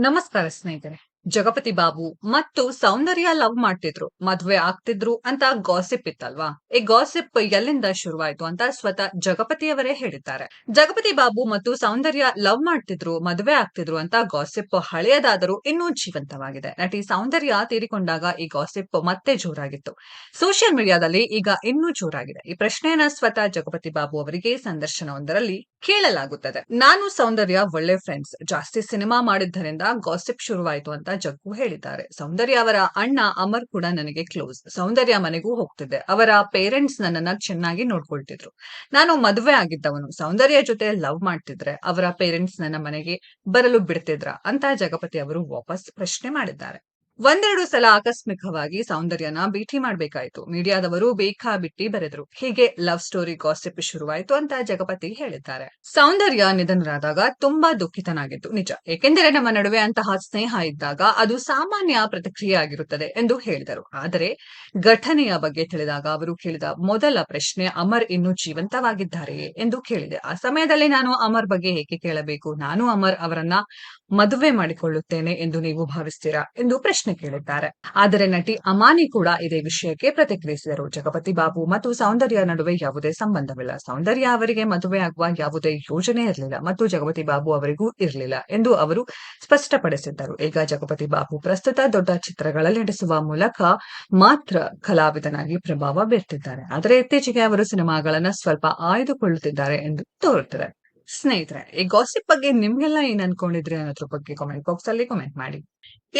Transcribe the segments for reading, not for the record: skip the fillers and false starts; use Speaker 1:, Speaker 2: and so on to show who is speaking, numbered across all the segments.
Speaker 1: ನಮಸ್ಕಾರ ಸ್ನೇಹಿತರೆ. ಜಗಪತಿ ಬಾಬು ಮತ್ತು ಸೌಂದರ್ಯ ಲವ್ ಮಾಡ್ತಿದ್ರು, ಮದ್ವೆ ಆಗ್ತಿದ್ರು ಅಂತ ಗಾಸಿಪ್ ಇತ್ತಲ್ವಾ? ಈ ಗಾಸಿಪ್ ಎಲ್ಲಿಂದ ಶುರುವಾಯ್ತು ಅಂತ ಸ್ವತಃ ಜಗಪತಿಯವರೇ ಹೇಳಿದ್ದಾರೆ. ಜಗಪತಿ ಬಾಬು ಮತ್ತು ಸೌಂದರ್ಯ ಲವ್ ಮಾಡ್ತಿದ್ರು, ಮದ್ವೆ ಆಗ್ತಿದ್ರು ಅಂತ ಗಾಸಿಪ್ ಹಳೆಯದಾದರೂ ಇನ್ನೂ ಜೀವಂತವಾಗಿದೆ. ನಟಿ ಸೌಂದರ್ಯ ತೀರಿಕೊಂಡಾಗ ಈ ಗಾಸಿಪ್ ಮತ್ತೆ ಜೋರಾಗಿತ್ತು. ಸೋಷಿಯಲ್ ಮೀಡಿಯಾದಲ್ಲಿ ಈಗ ಇನ್ನೂ ಜೋರಾಗಿದೆ. ಈ ಪ್ರಶ್ನೆಯನ್ನ ಸ್ವತಃ ಜಗಪತಿ ಬಾಬು ಅವರಿಗೆ ಸಂದರ್ಶನವೊಂದರಲ್ಲಿ ಕೇಳಲಾಗುತ್ತದೆ. ನಾನು ಸೌಂದರ್ಯ ಒಳ್ಳೆ ಫ್ರೆಂಡ್ಸ್, ಜಾಸ್ತಿ ಸಿನಿಮಾ ಮಾಡಿದ್ದರಿಂದ ಗಾಸಿಪ್ ಶುರುವಾಯಿತು ಅಂತ ಜಗ್ಗು ಹೇಳಿದ್ದಾರೆ. ಸೌಂದರ್ಯ ಅವರ ಅಣ್ಣ ಅಮರ್ ಕೂಡ ನನಗೆ ಕ್ಲೋಸ್. ಸೌಂದರ್ಯ ಮನೆಗೂ ಹೋಗ್ತಿದ್ದೆ. ಅವರ ಪೇರೆಂಟ್ಸ್ ನನ್ನನ್ನ ಚೆನ್ನಾಗಿ ನೋಡ್ಕೊಳ್ತಿದ್ರು. ನಾನು ಮದುವೆ ಆಗಿದ್ದವನು. ಸೌಂದರ್ಯ ಜೊತೆ ಲವ್ ಮಾಡ್ತಿದ್ರೆ ಅವರ ಪೇರೆಂಟ್ಸ್ ನನ್ನ ಮನೆಗೆ ಬರಲು ಬಿಡ್ತಿದ್ರ ಅಂತ ಜಗಪತಿ ಅವರು ವಾಪಸ್ ಪ್ರಶ್ನೆ ಮಾಡಿದ್ದಾರೆ. ಒಂದೆರಡು ಸಲ ಆಕಸ್ಮಿಕವಾಗಿ ಸೌಂದರ್ಯನ ಭೇಟಿ ಮಾಡ್ಬೇಕಾಯ್ತು. ಮೀಡಿಯಾದವರು ಬೇಕಾಬಿಟ್ಟಿ ಬರೆದ್ರು. ಹೀಗೆ ಲವ್ ಸ್ಟೋರಿ ಗಾಸಿಪ್ ಶುರುವಾಯ್ತು ಅಂತ ಜಗಪತಿ ಹೇಳಿದ್ದಾರೆ. ಸೌಂದರ್ಯ ನಿಧನರಾದಾಗ ತುಂಬಾ ದುಃಖಿತನಾಗಿತ್ತು ನಿಜ. ಏಕೆಂದರೆ ನಮ್ಮ ನಡುವೆ ಅಂತಹ ಸ್ನೇಹ ಇದ್ದಾಗ ಅದು ಸಾಮಾನ್ಯ ಪ್ರತಿಕ್ರಿಯೆ ಆಗಿರುತ್ತದೆ ಎಂದು ಹೇಳಿದರು. ಆದರೆ ಘಟನೆಯ ಬಗ್ಗೆ ತಿಳಿದಾಗ ಅವರು ಕೇಳಿದ ಮೊದಲ ಪ್ರಶ್ನೆ ಅಮರ್ ಇನ್ನೂ ಜೀವಂತವಾಗಿದ್ದಾರೆಯೇ ಎಂದು ಕೇಳಿದೆ. ಆ ಸಮಯದಲ್ಲಿ ನಾನು ಅಮರ್ ಬಗ್ಗೆ ಏಕೆ ಕೇಳಬೇಕು? ನಾನು ಅಮರ್ ಅವರನ್ನ ಮದುವೆ ಮಾಡಿಕೊಳ್ಳುತ್ತೇನೆ ಎಂದು ನೀವು ಭಾವಿಸ್ತೀರಾ ಎಂದು ಪ್ರಶ್ನೆ ಕೇಳಿದ್ದಾರೆ. ಆದರೆ ನಟಿ ಅಮಾನಿ ಕೂಡ ಇದೇ ವಿಷಯಕ್ಕೆ ಪ್ರತಿಕ್ರಿಯಿಸಿದರು. ಜಗಪತಿ ಬಾಬು ಮತ್ತು ಸೌಂದರ್ಯ ನಡುವೆ ಯಾವುದೇ ಸಂಬಂಧವಿಲ್ಲ. ಸೌಂದರ್ಯ ಅವರಿಗೆ ಮದುವೆ ಆಗುವ ಯಾವುದೇ ಯೋಜನೆ ಇರಲಿಲ್ಲ ಮತ್ತು ಜಗಪತಿ ಬಾಬು ಅವರಿಗೂ ಇರಲಿಲ್ಲ ಎಂದು ಅವರು ಸ್ಪಷ್ಟಪಡಿಸಿದ್ದರು. ಈಗ ಜಗಪತಿ ಬಾಬು ಪ್ರಸ್ತುತ ದೊಡ್ಡ ಚಿತ್ರಗಳಲ್ಲಿ ನಟಿಸುವ ಮೂಲಕ ಮಾತ್ರ ಕಲಾವಿದನಾಗಿ ಪ್ರಭಾವ ಬೀರ್ತಿದ್ದಾರೆ. ಆದರೆ ಇತ್ತೀಚೆಗೆ ಅವರು ಸಿನಿಮಾಗಳನ್ನ ಸ್ವಲ್ಪ ಆಯ್ದುಕೊಳ್ಳುತ್ತಿದ್ದಾರೆ ಎಂದು ತೋರುತ್ತದೆ. ಸ್ನೇಹಿತರೆ, ಈ ಗಾಸಿಪ್ ಬಗ್ಗೆ ನಿಮ್ಗೆಲ್ಲ ಏನ್ ಅನ್ಕೊಂಡಿದ್ರಿ ಅನ್ನೋದ್ರ ಬಗ್ಗೆ ಕಾಮೆಂಟ್ ಬಾಕ್ಸ್ ಅಲ್ಲಿ ಕಾಮೆಂಟ್ ಮಾಡಿ.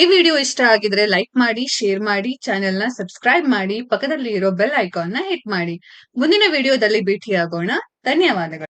Speaker 1: ಈ ವಿಡಿಯೋ ಇಷ್ಟ ಆಗಿದ್ರೆ ಲೈಕ್ ಮಾಡಿ, ಶೇರ್ ಮಾಡಿ, ಚಾನೆಲ್ ನ ಸಬ್ಸ್ಕ್ರೈಬ್ ಮಾಡಿ, ಪಕ್ಕದಲ್ಲಿ ಇರೋ ಬೆಲ್ ಐಕಾನ್ ನ ಹಿಟ್ ಮಾಡಿ. ಮುಂದಿನ ವಿಡಿಯೋದಲ್ಲಿ ಭೇಟಿಯಾಗೋಣ. ಧನ್ಯವಾದಗಳು.